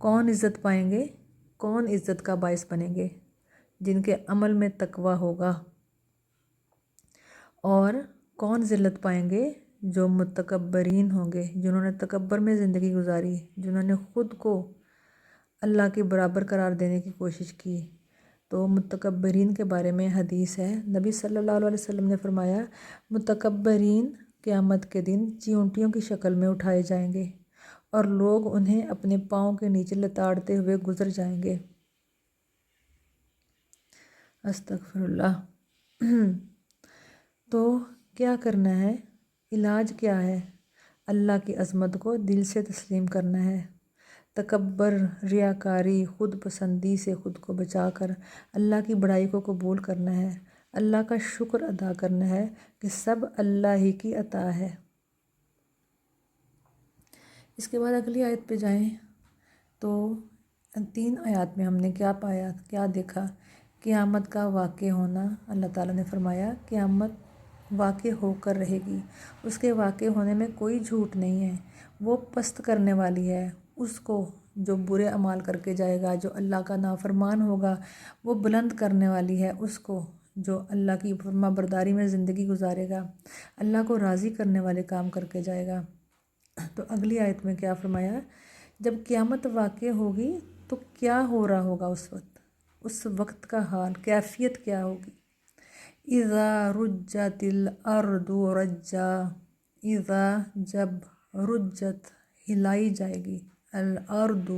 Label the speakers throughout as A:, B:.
A: کون عزت پائیں گے؟ کون عزت کا باعث بنیں گے؟ جن کے عمل میں تقوی ہوگا۔ اور کون ذلت پائیں گے؟ جو متکبرین ہوں گے، جنہوں نے تکبر میں زندگی گزاری، جنہوں نے خود کو اللہ کے برابر قرار دینے کی کوشش کی۔ تو متکبرین کے بارے میں حدیث ہے، نبی صلی اللہ علیہ وسلم نے فرمایا، متکبرین قیامت کے دن چیونٹیوں کی شکل میں اٹھائے جائیں گے اور لوگ انہیں اپنے پاؤں کے نیچے لتاڑتے ہوئے گزر جائیں گے۔ استغفر اللہ۔ تو کیا کرنا ہے؟ علاج کیا ہے؟ اللہ کی عظمت کو دل سے تسلیم کرنا ہے، تکبر، ریاکاری، خود پسندی سے خود کو بچا کر اللہ کی بڑائی کو قبول کرنا ہے، اللہ کا شکر ادا کرنا ہے کہ سب اللہ ہی کی عطا ہے۔ اس کے بعد اگلی آیت پہ جائیں تو 3 آیات میں ہم نے کیا پایا، کیا دیکھا؟ قیامت کا واقع ہونا۔ اللہ تعالیٰ نے فرمایا قیامت واقع ہو کر رہے گی، اس کے واقع ہونے میں کوئی جھوٹ نہیں ہے۔ وہ پست کرنے والی ہے اس کو جو برے اعمال کر کے جائے گا، جو اللہ کا نافرمان ہوگا، وہ بلند کرنے والی ہے اس کو جو اللہ کی فرما برداری میں زندگی گزارے گا، اللہ کو راضی کرنے والے کام کر کے جائے گا۔ تو اگلی آیت میں کیا فرمایا؟ جب قیامت واقع ہوگی تو کیا ہو رہا ہوگا اس وقت کا حال، کیفیت کیا ہوگی؟ اذا رجت الارض رجا، اذا جب، رجت ہلائی جائے گی، الارض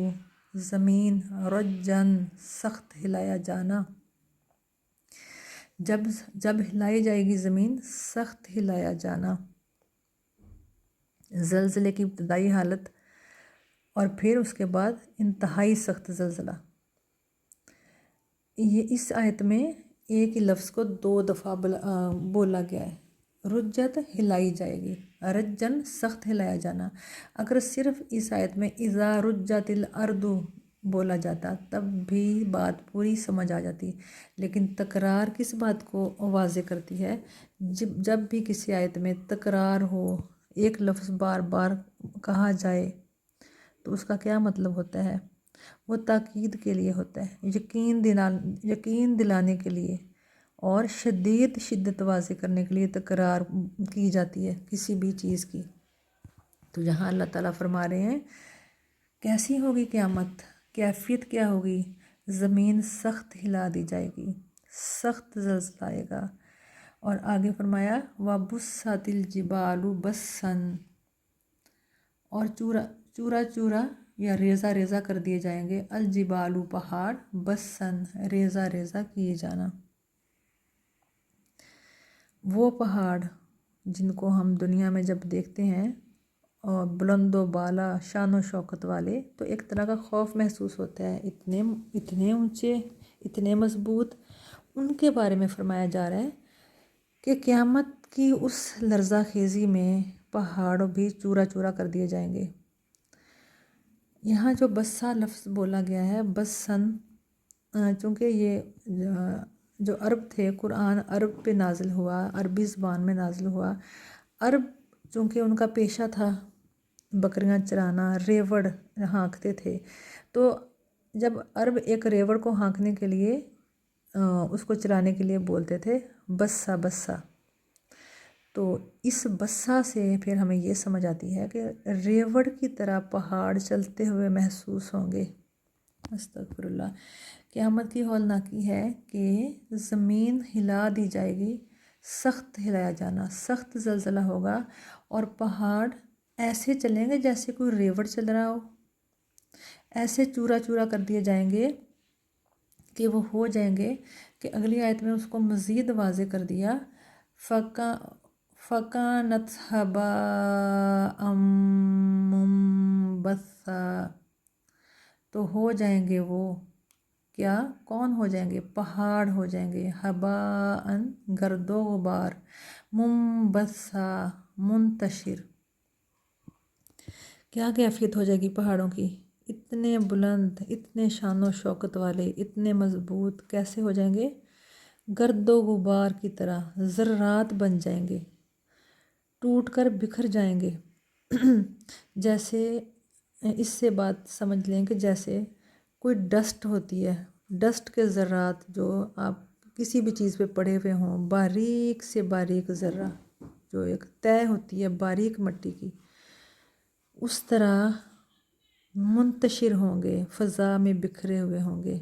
A: زمین، رجن سخت ہلایا جانا، جب ہلائی جائے گی زمین، سخت ہلایا جانا، زلزلے کی ابتدائی حالت اور پھر اس کے بعد انتہائی سخت زلزلہ۔ یہ اس آیت میں ایک ہی لفظ کو 2 دفعہ بولا گیا ہے، رجت ہلائی جائے گی، رجن سخت ہلایا جانا۔ اگر صرف اس آیت میں اذا رجت الارض بولا جاتا تب بھی بات پوری سمجھ آ جاتی، لیکن تکرار کس بات کو واضح کرتی ہے؟ جب بھی کسی آیت میں تکرار ہو، ایک لفظ بار بار کہا جائے تو اس کا کیا مطلب ہوتا ہے؟ وہ تاکید کے لیے ہوتا ہے، یقین دلانے کے لیے اور شدت واضح کرنے کے لیے تکرار کی جاتی ہے کسی بھی چیز کی۔ تو یہاں اللہ تعالیٰ فرما رہے ہیں کیسی ہوگی قیامت، کیفیت کیا ہوگی؟ زمین سخت ہلا دی جائے گی، سخت زلزلہ آئے گا۔ اور آگے فرمایا وَبُسَّتِ الْجِبَالُ بَسًّا، اور چورا چورا یا ریزہ ریزہ کر دیے جائیں گے، الجبال پہاڑ، بسن ریزہ ریزہ کیے جانا۔ وہ پہاڑ جن کو ہم دنیا میں جب دیکھتے ہیں اور بلند و بالا، شان و شوکت والے، تو ایک طرح کا خوف محسوس ہوتا ہے، اتنے اونچے، اتنے مضبوط، ان کے بارے میں فرمایا جا رہا ہے کہ قیامت کی اس لرزہ خیزی میں پہاڑ بھی چورا چورا کر دیے جائیں گے۔ یہاں جو بسا لفظ بولا گیا ہے، بسن، چونکہ یہ جو عرب تھے، قرآن عرب پہ نازل ہوا، عربی زبان میں نازل ہوا۔ عرب چونکہ ان کا پیشہ تھا بکریاں چرانا، ریوڑ ہانکتے تھے، تو جب عرب ایک ریوڑ کو ہانکنے کے لیے اس کو چلانے کے لیے بولتے تھے بسا بسا، تو اس بسا سے پھر ہمیں یہ سمجھ آتی ہے کہ ریوڑ کی طرح پہاڑ چلتے ہوئے محسوس ہوں گے۔ استغفر اللہ۔ قیامت کی ہولناکی ہے کہ زمین ہلا دی جائے گی، سخت ہلایا جانا، سخت زلزلہ ہوگا، اور پہاڑ ایسے چلیں گے جیسے کوئی ریوڑ چل رہا ہو، ایسے چورا چورا کر دیے جائیں گے کہ وہ ہو جائیں گے کہ اگلی آیت میں اس کو مزید واضح کر دیا، فَكَانَتْ هَبَاءً مُنبَثًّا، تو ہو جائیں گے وہ کیا، کون ہو جائیں گے؟ پہاڑ ہو جائیں گے، ہباءً گرد و غبار، منبثا منتشر۔ کیا کیفیت ہو جائے گی پہاڑوں کی؟ اتنے بلند، اتنے شان و شوکت والے، اتنے مضبوط، کیسے ہو جائیں گے؟ گرد و غبار کی طرح ذرات بن جائیں گے، ٹوٹ کر بکھر جائیں گے، جیسے اس سے بات سمجھ لیں کہ جیسے کوئی ڈسٹ ہوتی ہے، ڈسٹ کے ذرات جو آپ کسی بھی چیز پہ پڑے ہوئے ہوں، باریک سے باریک ذرہ جو ایک طے ہوتی ہے باریک مٹی کی، اس طرح منتشر ہوں گے، فضا میں بکھرے ہوئے ہوں گے۔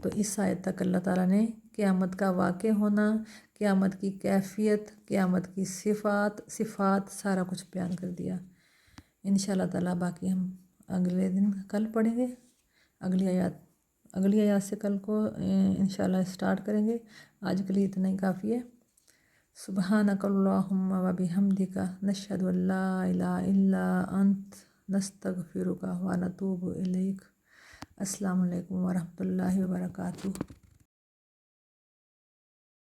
A: تو اس آیت تک اللہ تعالیٰ نے قیامت کا واقع ہونا، قیامت کی کیفیت، قیامت کی صفات سارا کچھ بیان کر دیا۔ انشاءاللہ تعالیٰ باقی ہم اگلے دن کل پڑھیں گے، اگلی آیات سے کل کو انشاءاللہ اسٹارٹ کریں گے۔ آج کے لیے اتنا ہی کافی ہے۔ سبحانک اللہم و بحمدک نشہد ان لا الہ الا انت نستغفرک و نتوب الیک۔ السلام علیکم ورحمۃ اللہ وبرکاتہ۔